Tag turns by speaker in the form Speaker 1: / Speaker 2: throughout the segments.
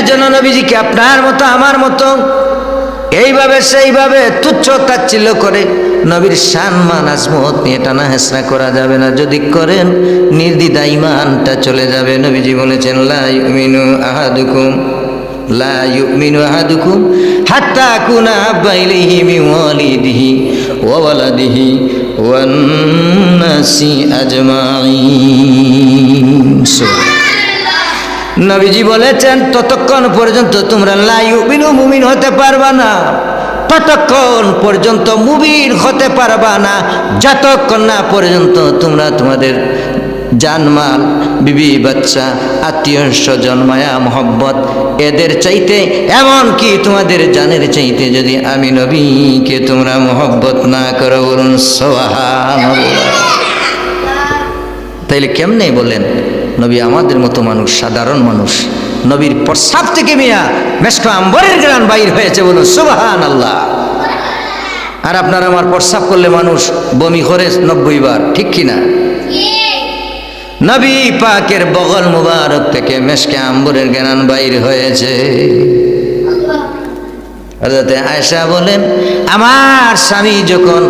Speaker 1: জন্য নবীজিকে আপনার মতো আমার মতো এইভাবে সেইভাবে তুচ্ছ তাচ্ছিল্য করে নবীর শান আজমত নিয়ে টানা হেসরা করা যাবে না। যদি করেন নির্দ্বিধা ঈমানটা চলে যাবে। নবীজি বলেছেন লা ইউমিনু আহাদুকুম হাত্তা আকুনা আহাব্বা ইলাইহি মিন ওয়ালিদিহি ওয়া ওয়ালাদিহি ওয়ান নাসি আজমাইন। নবীজি বলেছেন ততক্ষণ পর্যন্ত তোমরা লা ইউমিনু মুমিন হতে পারবা না, ততক্ষণ পর্যন্ত মুমিন হতে পারবা না যতক্ষণ না পর্যন্ত তোমরা তোমাদের জানমাল, বিবি বাচ্চা, আত্মীয় স্বজন, মায়া মহব্বত এদের চাইতে, এমন কি তোমাদের জানের চাইতে যদি আমি নবীকে তোমরা মহব্বত না করো, বলুন সুবহানাল্লাহ। তাইলে কেমনে বলেন নবী আমাদের মতো মানুষ, সাধারণ মানুষ, নবীর প্রস্রাব থেকে মিয়া মেশক আম্বরের ঘ্রাণ বাইর হয়েছে, বলুন সুবহানাল্লাহ। আর আপনার আমার প্রস্রাব করলে মানুষ বমি করে 90 বার, ঠিক কিনা? নবী পাকের বগল মুবারক থেকে মেশকে আম্বরের ঘ্রাণ বাইর হয়েছে। হযরত আয়েশা বলেন আমার স্বামী যখন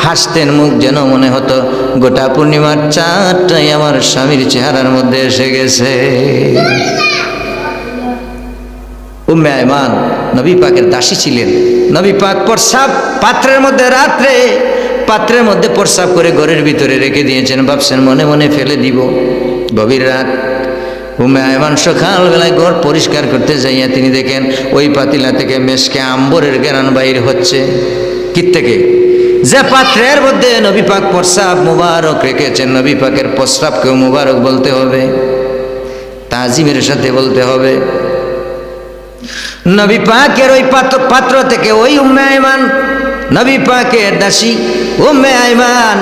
Speaker 1: হাসতেন মুখ যেন মনে হতো গোটা পূর্ণিমার চাঁদটাই আমার স্বামীর চেহারার মধ্যে এসে গেছে। উম্মে আয়মান নবী পাকের দাসী ছিলেন। নবী পাক প্রস্রাব পাত্রের মধ্যে, রাত্রে পাত্রের মধ্যে প্রস্রাব করে ঘরের ভিতরে রেখে দিয়েছেন, ভাবছেন মনে মনে ফেলে দিব। গভীর রাত, উম্মে আয়মান সকালবেলায় ঘর পরিষ্কার করতে যাইয়া তিনি দেখেন ওই পাতিলা থেকে মেশকে আম্বরের ঘ্রাণ বাইর হচ্ছে। কি থেকে? যে পাত্রের মধ্যে নবী পাক প্রস্রাব মুবারক রেখেছেন। নবী পাকের প্রস্রাবকেও মুবারক বলতে হবে, তাজিমের সাথে বলতে হবে। নবী পাকের ওই পাত্র থেকে ওই উম্মে আয়মান, নবী পাকের দাসী উম্মে আয়মান,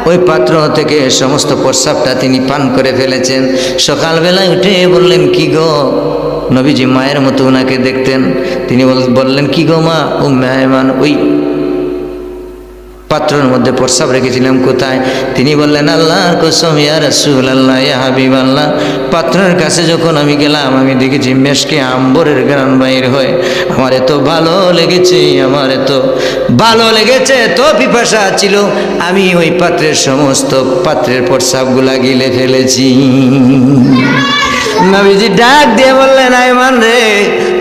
Speaker 1: ওই পাত্র থেকে সমস্ত প্রস্রাবটা তিনি পান করে ফেলেছেন। সকালবেলায় উঠে বললেন কি গো, নবীজি মায়ের মতো ওনাকে দেখতেন। তিনি বললেন কি গো মা? উম্মে আয়মান ওই পাত্রের মধ্যে প্রস্রাব রেখেছিলাম, কোথায়? তিনি বললেন আল্লাহর কসম ইয়া রাসূলুল্লাহ, ইয়া হাবিবাল্লাহ, পাত্রের কাছে যখন আমি গেলাম আমি দেখেছি মেশকে আম্বরের ঘ্রাণ বাইর হয়। আমার এত ভালো লেগেছে, আমার এত ভালো লেগেছে, এত পিপাসা ছিল, আমি ওই পাত্রের সমস্ত পাত্রের প্রস্রাবগুলা গিলে ফেলেছি। নবীজি ডাক দিয়ে বললেন আয়মান রে,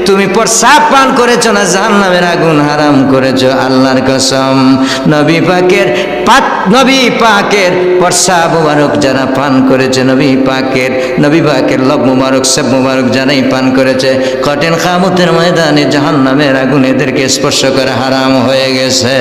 Speaker 1: তুমি প্রস্রাব পান করেছো না জাহান্নামের আগুন হারাম করেছো? আল্লাহর কসম নবী পাকের প্রস্রাব মুবারক যারা পান করেছে, নবী পাকের লব মুবারক সব মুবারক যারাই পান করেছে, কঠিন কিয়ামতের ময়দানে জাহান্নামের আগুন এদেরকে স্পর্শ করে হারাম হয়ে গেছে।